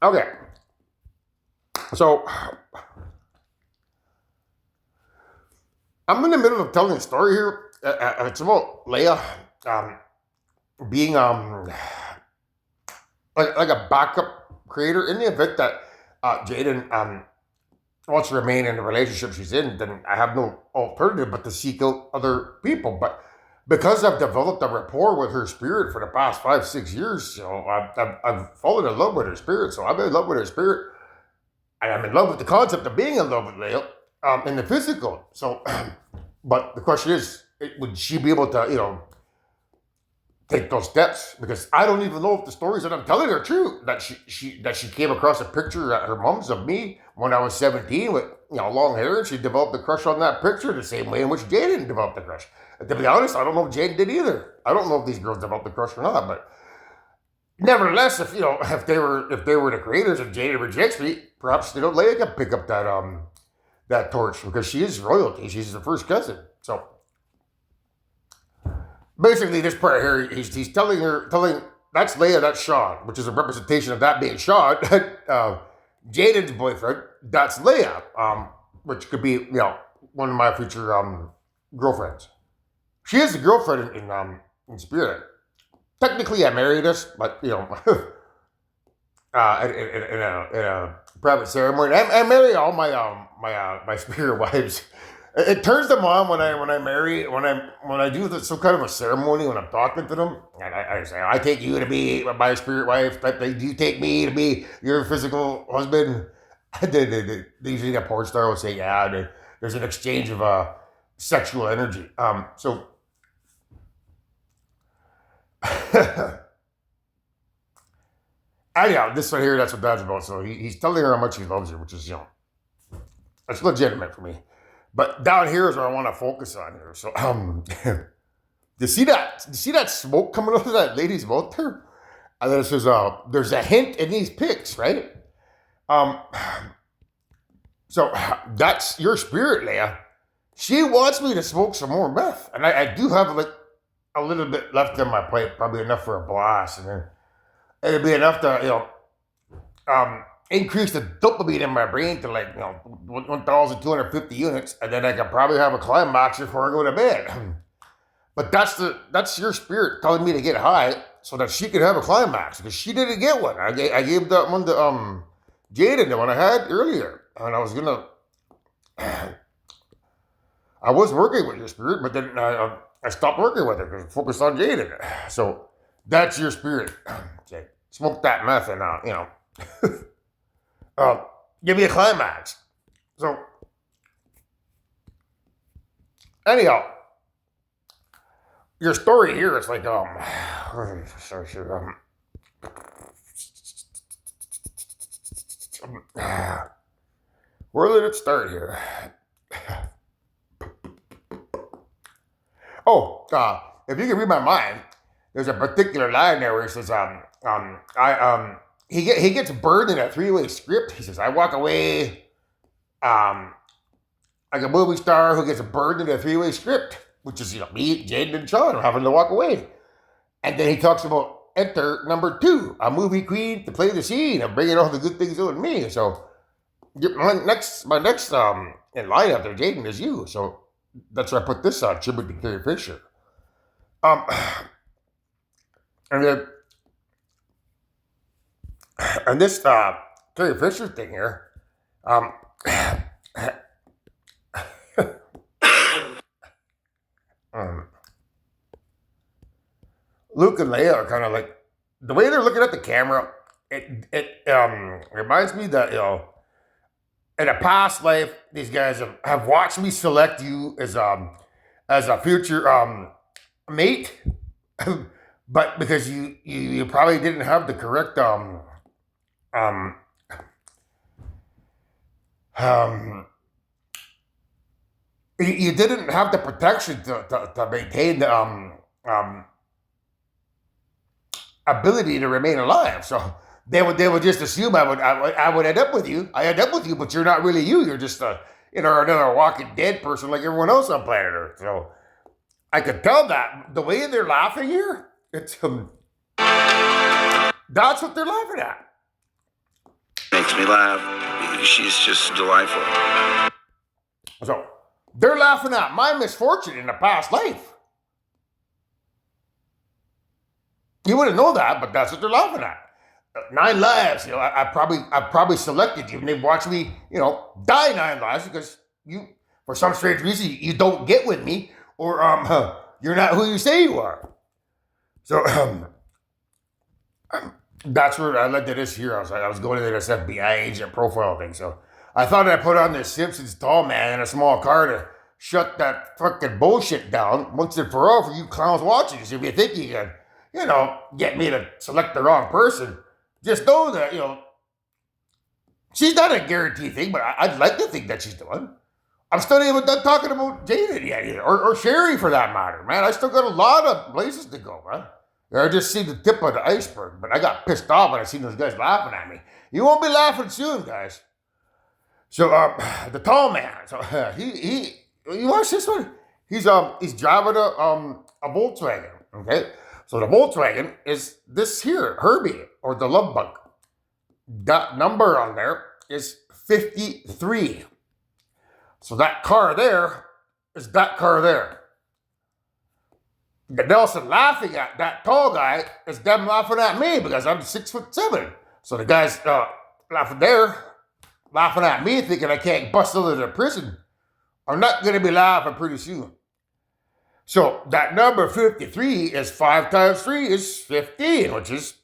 Okay. So, I'm in the middle of telling a story here. It's about Leah being like a backup creator in the event that Jaden wants to remain in the relationship she's in. Then I have no alternative but to seek out other people. But because I've developed a rapport with her spirit for the past 5-6 years, I've fallen in love with her spirit. So I'm in love with her spirit. And I'm in love with the concept of being in love with Leah in the physical. So, but the question is, would she be able to, take those steps? Because I don't even know if the stories that I'm telling are true. That she came across a picture at her mom's of me when I was 17 with long hair, and she developed a crush on that picture the same way in which Jaden developed a crush. And to be honest, I don't know if Jaden did either. I don't know if these girls developed a crush or not, but nevertheless, if they were the creators and Jaden rejects me, perhaps Leia can pick up that torch because she is royalty. She's the first cousin. So basically, this part here, he's telling that's Leia, that's Sean, which is a representation of that being Sean, Jaden's boyfriend. That's Leia, which could be one of my future girlfriends. She is the girlfriend in spirit. Technically, I married us, but in a private ceremony. I marry all my spirit wives. It turns them on when I do some kind of a ceremony when I'm talking to them, and I say I take you to be my spirit wife. You take me to be your physical husband. Usually a porn star will say yeah. There's an exchange of sexual energy. So. Anyhow, this right here, that's what Dad's about. So he's telling her how much he loves her, which is, that's legitimate for me. But down here is where I want to focus on here. So, you see that smoke coming out of that lady's mouth there? And then there's a hint in these pics, right? So that's your spirit, Leah. She wants me to smoke some more meth. And I do have a little bit left in my pipe, probably enough for a blast, and then it'd be enough to increase the dopamine in my brain to 1,250 units, and then I could probably have a climax before I go to bed. But that's your spirit telling me to get high so that she could have a climax because she didn't get one. I gave that one to Jaden, the one I had earlier, and I was working with your spirit, but then I stopped working with it because I focused on Jaden. So that's your spirit. Okay. Smoke that meth and give me a climax. So anyhow, your story here is like where did it start here? Oh, if you can read my mind, there's a particular line there where it says, he gets burned in a 3-way script. He says, I walk away, like a movie star who gets burned in a 3-way script, which is, me, Jaden, and Sean having to walk away. And then he talks about enter number 2, a movie queen to play the scene and bringing all the good things out of me. So my next in line after Jaden is you. So that's why I put this tribute to Carrie Fisher. And this Carrie Fisher thing here, Luke and Leia are kind of like the way they're looking at the camera. It reminds me that in a past life, these guys have watched me select you as a future mate, but because you probably didn't have the correct you didn't have the protection to maintain the ability to remain alive. So they would just assume I would end up with you. I end up with you, but you're not really you. You're just another Walking Dead person like everyone else on planet Earth. So I could tell that the way they're laughing here, it's That's what they're laughing at. Makes me laugh. She's just delightful. So they're laughing at my misfortune in a past life. You wouldn't know that, but that's what they're laughing at. 9 lives. You know, I probably selected you, and they've watched me, you know, die 9 lives because you, for some strange reason, you don't get with me, or you're not who you say you are. So that's where I led to this here. I was going to this FBI agent profile thing. So I thought I'd put on this Simpsons tall man in a small car to shut that fucking bullshit down once and for all for you clowns watching. So if you think you can, you know, get me to select the wrong person, just know that, you know, she's not a guaranteed thing, but I'd like to think that she's the one. I'm still not even done talking about Jaden yet either, or Sherry for that matter, man. I still got a lot of places to go, man. I just see the tip of the iceberg, but I got pissed off when I seen those guys laughing at me. You won't be laughing soon, guys. So the tall man, so he you watch this one? He's driving a Volkswagen, okay? So the Volkswagen is this here, Herbie, or the Love Bug. That number on there is 53. So that car there is that car there. The Nelson laughing at that tall guy is them laughing at me because I'm 6'7". So the guys laughing there, laughing at me, thinking I can't bust out of the prison, are not going to be laughing pretty soon. So that number 53 is 5 times 3 is 15, which is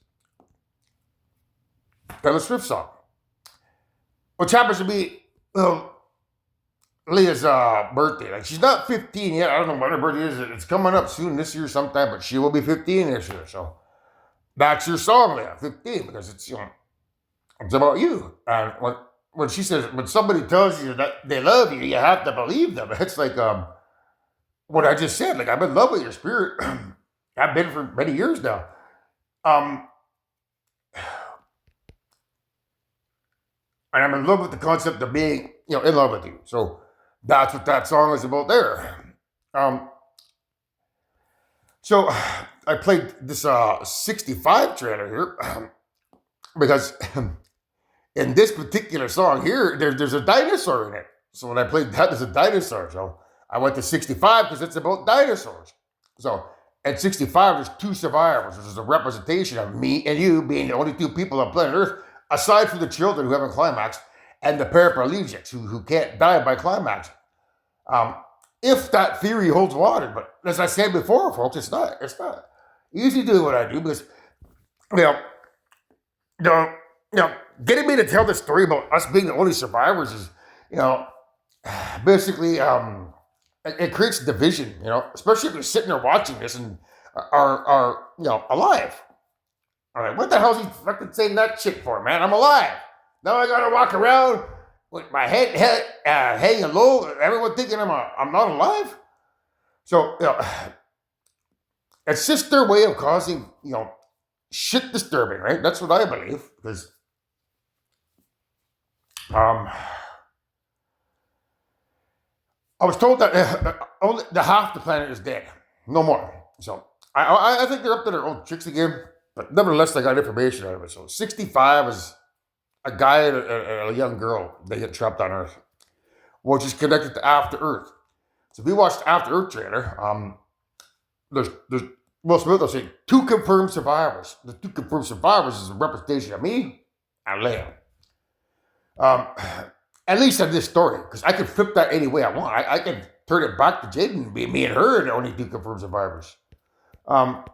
Taylor Swift song. Which happens to be Leah's birthday. Like, she's not 15 yet. I don't know what her birthday is. It's coming up soon this year sometime, but she will be 15 this year. So that's your song, Leah, 15, because it's, you know, it's about you. And when she says, when somebody tells you that they love you, you have to believe them. It's like what I just said. Like, I'm in love with your spirit. I've been for many years now. And I'm in love with the concept of being, you know, in love with you. So that's what that song is about there. So I played this 65 trailer here because in this particular song here, there's a dinosaur in it. So when I played that, there's a dinosaur. So I went to 65 because it's about dinosaurs. So at 65, there's 2 survivors. There's a representation of me and you being the only 2 people on planet Earth, aside from the children who haven't climaxed and the paraplegics who can't die by climax. If that theory holds water, but as I said before, folks, it's not easy doing what I do because, you know, getting me to tell the story about us being the only survivors is, you know, basically, it creates division, you know, especially if you're sitting there watching this and are you know, alive. I'm like, what the hell is he fucking saying that shit for, man? I'm alive. Now I gotta walk around with my head hanging low, everyone thinking I'm not alive. So, you know, it's just their way of causing, you know, shit disturbing, right? That's what I believe. Because I was told that only the half the planet is dead, no more. So I think they're up to their own tricks again. But nevertheless, I got information out of it. So 65 is a guy and a young girl. They get trapped on Earth, which is connected to After Earth. So if you watched After Earth trailer, there's Will Smith will say 2 confirmed survivors. The 2 confirmed survivors is a representation of me and Leah. At least in this story, because I can flip that any way I want. I can turn it back to Jaden and be me and her and the only 2 confirmed survivors. Or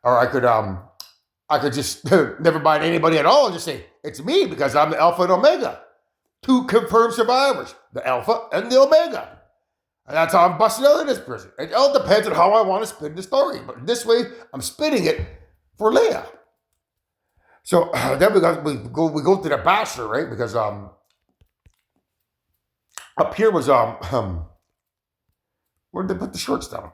I could just never mind anybody at all and just say, it's me because I'm the Alpha and Omega. 2 confirmed survivors, the Alpha and the Omega. And that's how I'm busting out of this prison. It all depends on how I want to spin the story. But this way, I'm spinning it for Leah. So then we go to the Bachelor, right? Because up here was where did they put the shorts down?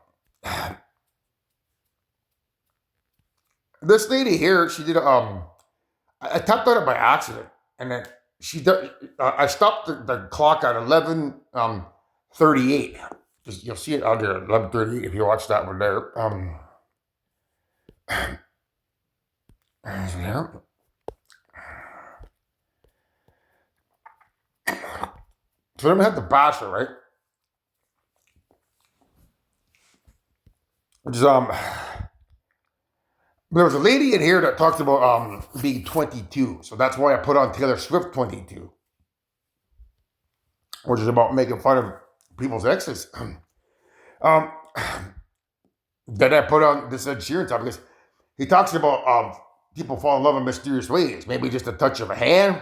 This lady here, she did I tapped on it by accident, and then I stopped the clock at 11:38. You'll see it under 11:38 if you watch that one there. Yeah. So then we had The Bachelor, right? Which is there was a lady in here that talked about being 22, so that's why I put on Taylor Swift 22, which is about making fun of people's exes. Um, then I put on this Ed Sheeran topic because he talks about people fall in love in mysterious ways. Maybe just a touch of a hand,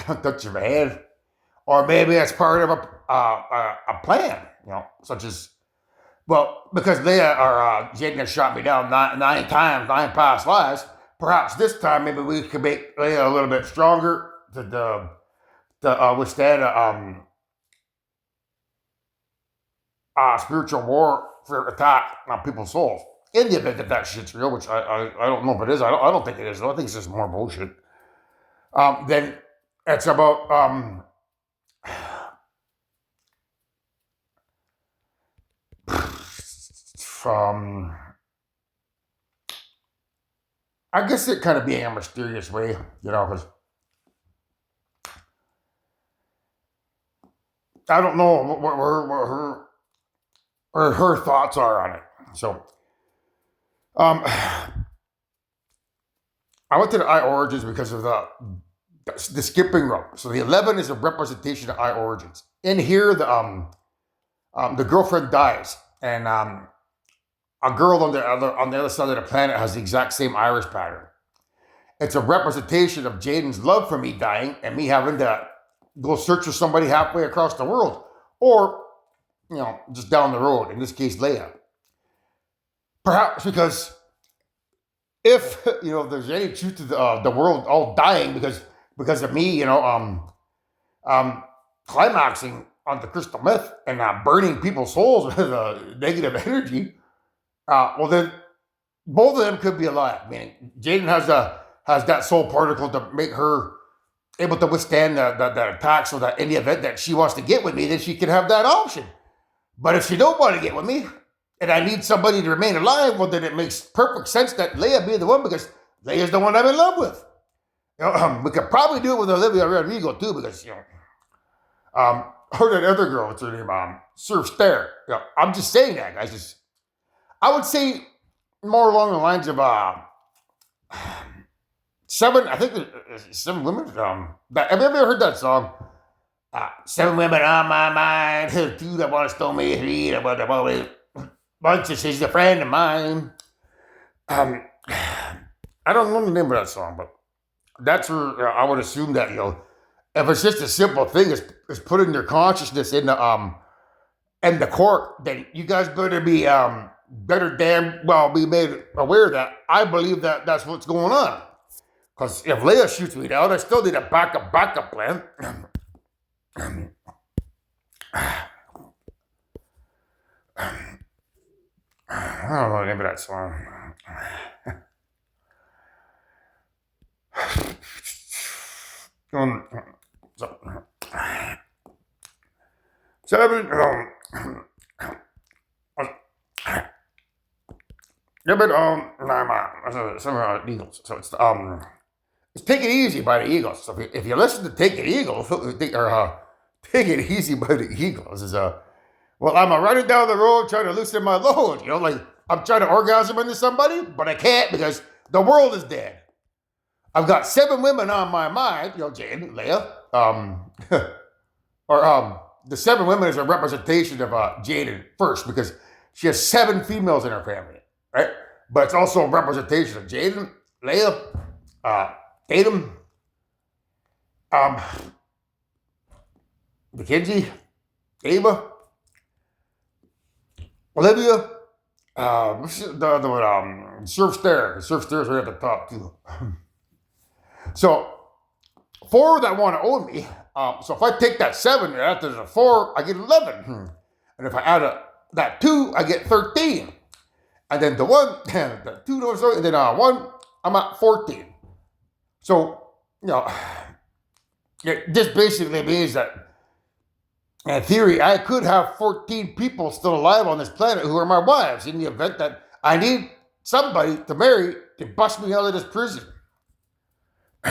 a touch of a hand, or maybe that's part of a plan, such as, well, because Leah or Jaden has shot me down nine times, 9 past lives. Perhaps this time, maybe we could make Leah a little bit stronger to withstand a spiritual war for attack on people's souls. In the event that that shit's real, which I don't know if it is. I don't think it is. I think it's just more bullshit. Then it's about I guess it kind of being a mysterious way, because I don't know what her thoughts are on it. So, I went to the I Origins because of the skipping rope. So the 11 is a representation of I Origins. In here, the girlfriend dies, and a girl on the other side of the planet has the exact same iris pattern. It's a representation of Jaden's love for me dying and me having to go search for somebody halfway across the world, or just down the road. In this case, Leah. Perhaps because if there's any truth to the world all dying because of me, climaxing on the crystal meth and burning people's souls with negative energy, well then both of them could be alive. Meaning Jaden has that soul particle to make her able to withstand the attack, so that in the event that she wants to get with me, then she can have that option. But if she don't want to get with me, and I need somebody to remain alive, well, then it makes perfect sense that Leah be the one, because Leah's the one I'm in love with. We could probably do it with Olivia Rodrigo too, because her that other girl, what's her name, Surf Stare. I'm just saying that, guys. I would say more along the lines of 7. I think 7 women. Have you ever heard that song? 7 women on my mind, 2 that want to stole me, 3 that want to always. Bunch of she's a friend of mine. I don't know the name of that song, but that's where I would assume that if it's just a simple thing, is putting your consciousness in the court, then you guys better be better damn well be made aware that I believe that that's what's going on. Because if Leah shoots me down, I still need a backup plan. I don't know the name of that song. Seven. Yeah, but some Eagles. So it's Take It Easy by the Eagles. So if you listen to Take It Eagles, Take It Easy by the Eagles is well, I'm running down the road trying to loosen my load. Like I'm trying to orgasm into somebody, but I can't because the world is dead. I've got 7 women on my mind. Jaden, Leah, or the 7 women is a representation of Jaden first, because she has 7 females in her family, right? But it's also a representation of Jaden, Leah, Tatum, Mackenzie, Ava, Olivia, the other one, Surf Stare. Surf Stare's right at the top too. So 4 that want to own me. So if I take that 7 and after there's a 4, I get 11. And if I add that 2, I get 13. And then the 1, the 2, and then 1, I'm at 14. So, this basically means that, in theory, I could have 14 people still alive on this planet who are my wives in the event that I need somebody to marry to bust me out of this prison. I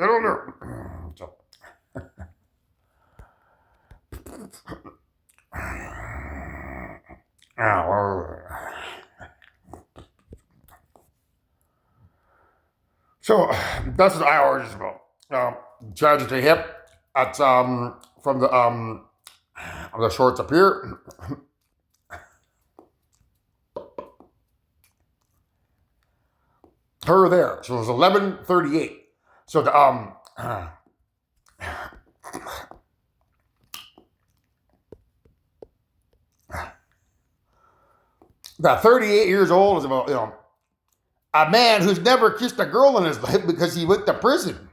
don't know. So, so that's what I always about. Tragedy hip. That's from the shorts up here. Her there. So it was 11:38. So that 38 years old is about a man who's never kissed a girl in his life because he went to prison.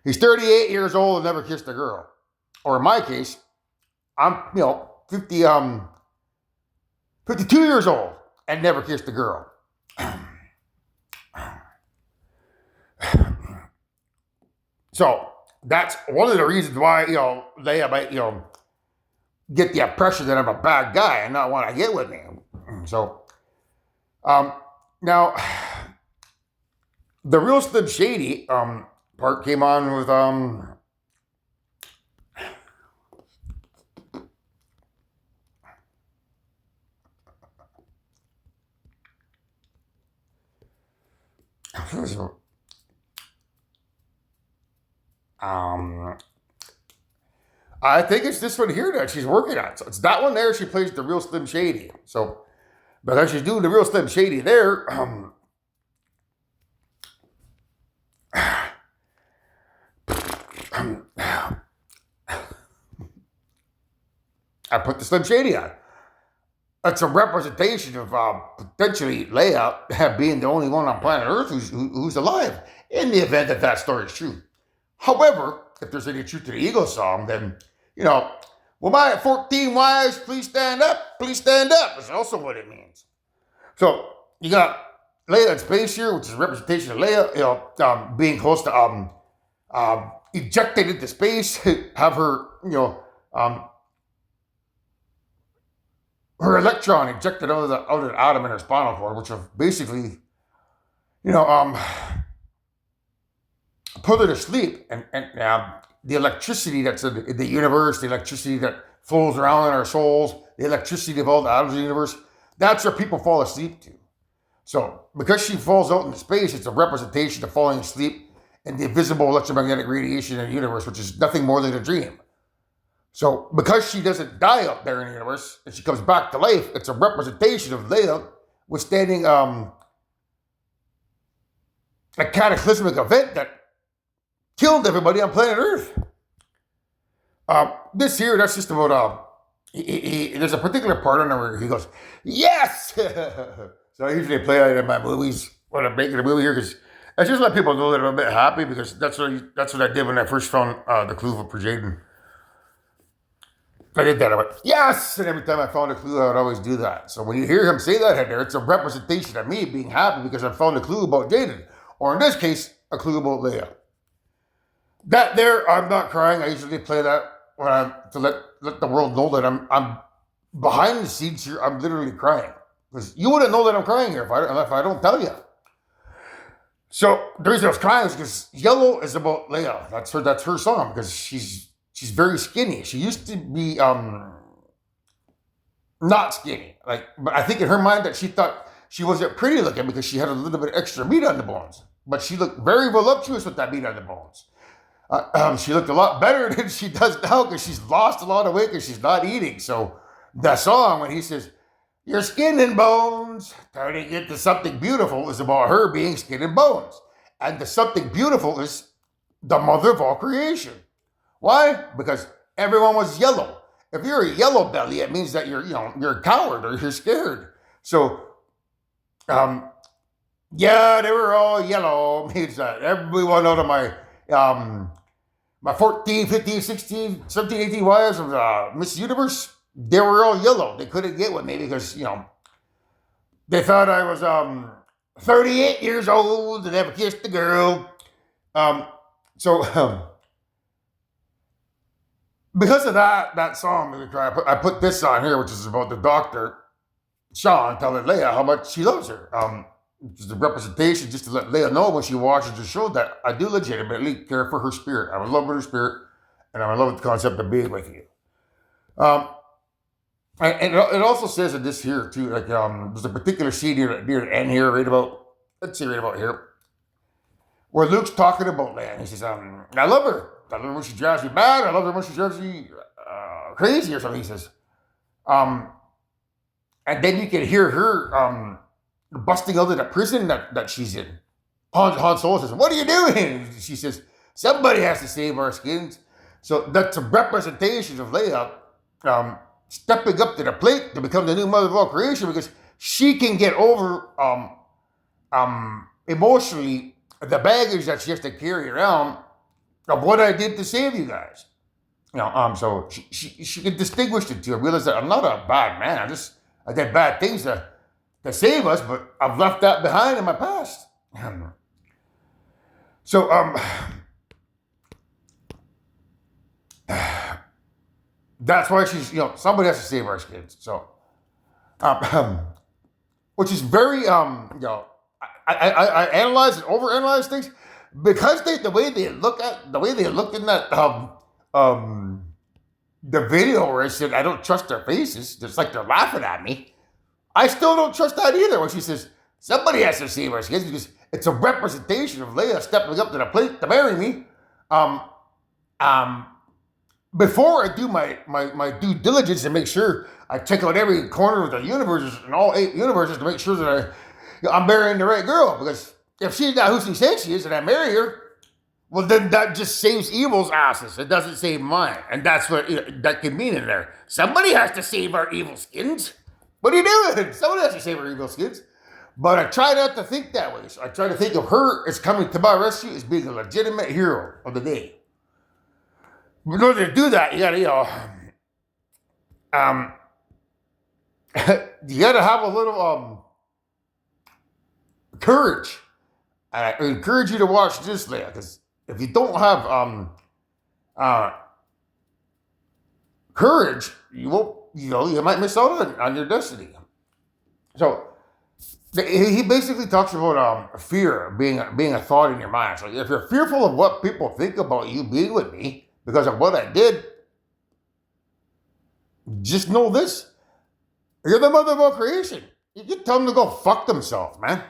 He's 38 years old and never kissed a girl. Or in my case, I'm 52 years old and never kissed a girl. So that's one of the reasons why Leah might get the impression that I'm a bad guy and not want to get with me. So now the real Slim Shady part came on with I think it's this one here that she's working on. So it's that one there. She plays the real Slim Shady. So because she's doing the real Slim Shady there, I put the Slim Shady on. That's a representation of potentially Leah being the only one on planet Earth who's alive in the event that that story is true. However, if there's any truth to the Eagles song, then, well, my 14 wives, please stand up, is also what it means. So you got Leah in space here, which is a representation of Leah, being close to ejected into space, have her, her electron ejected out of the atom in her spinal cord, which have basically, put her to sleep, and the electricity that's in the universe, the electricity that flows around in our souls, the electricity of all the atoms of the universe, that's where people fall asleep to. So because she falls out into space, it's a representation of falling asleep in the invisible electromagnetic radiation in the universe, which is nothing more than a dream. So because she doesn't die up there in the universe and she comes back to life, it's a representation of Leah withstanding a cataclysmic event that killed everybody on planet Earth. This here, that's just about there's a particular part on there where he goes, yes! So I usually play it in my movies when I'm making a movie here because I just let people know that I'm a bit happy because that's what I did when I first found the clue for Jaden. I did that. I went, yes! And every time I found a clue, I would always do that. So when you hear him say that in there, it's a representation of me being happy because I found a clue about Jaden. Or in this case, a clue about Leah. That there, I'm not crying. I usually play that when to let the world know that I'm behind the scenes here. I'm literally crying. Because you wouldn't know that I'm crying here if I don't tell you. So the reason I was crying is because Yellow is about Leah. That's her song because she's very skinny. She used to be not skinny. But I think in her mind that she thought she wasn't pretty looking because she had a little bit extra meat on the bones. But she looked very voluptuous with that meat on the bones. She looked a lot better than she does now because she's lost a lot of weight because she's not eating. So the song, when he says, your skin and bones, turning into something beautiful, is about her being skin and bones. And the something beautiful is the mother of all creation. Why? Because everyone was yellow. If you're a yellow belly, it means that you're a coward or you're scared. So, yeah, they were all yellow. Means that everyone out of my 14, 15, 16, 17, 18 wives of Miss Universe, they were all yellow. They couldn't get with me because, they thought I was 38 years old and never kissed a girl. because of that song, I put this on here, which is about the doctor, Sean, telling Leah how much she loves her. Just a representation, just to let Leah know when she watches the show that I do legitimately care for her spirit. I'm in love with her spirit, and I'm in love with the concept of being with you. And it also says in this here too, like there's a particular scene near the end here, right about here, where Luke's talking about Leia, and he says, I love her. I love her when she drives me mad. I love her when she drives me crazy or something. He says, and then you can hear her busting out of the prison that she's in. Han Solo says, "What are you doing?" She says, "Somebody has to save our skins." So that's a representation of Leia stepping up to the plate to become the new mother of all creation, because she can get over emotionally the baggage that she has to carry around of what I did to save you guys. So she can distinguish the two. Realize that I'm not a bad man. I did bad things to save us, but I've left that behind in my past. So that's why she's, somebody has to save our kids. So which is very I analyze and overanalyze things because the way they looked in that the video where I said I don't trust their faces. It's like they're laughing at me. I still don't trust that either when she says somebody has to save our kids, because it's a representation of Leia stepping up to the plate to marry me. Before I do my due diligence and make sure I check out every corner of the universes and all 8 universes to make sure that I'm marrying the right girl. Because if she's not who she says she is and I marry her, well, then that just saves evil's asses. It doesn't save mine. And that's what that could mean in there. Somebody has to save our evil skins. What are you doing? Somebody has to save our evil skins. But I try not to think that way. So I try to think of her as coming to my rescue as being a legitimate hero of the day. But in order to do that, you gotta, you gotta have a little courage. I encourage you to watch this, Leah, because if you don't have courage, you won't. You might miss out on your destiny. So he basically talks about fear being a thought in your mind. So if you're fearful of what people think about you being with me because of what I did, just know this: you're the mother of all creation. You can tell them to go fuck themselves, man.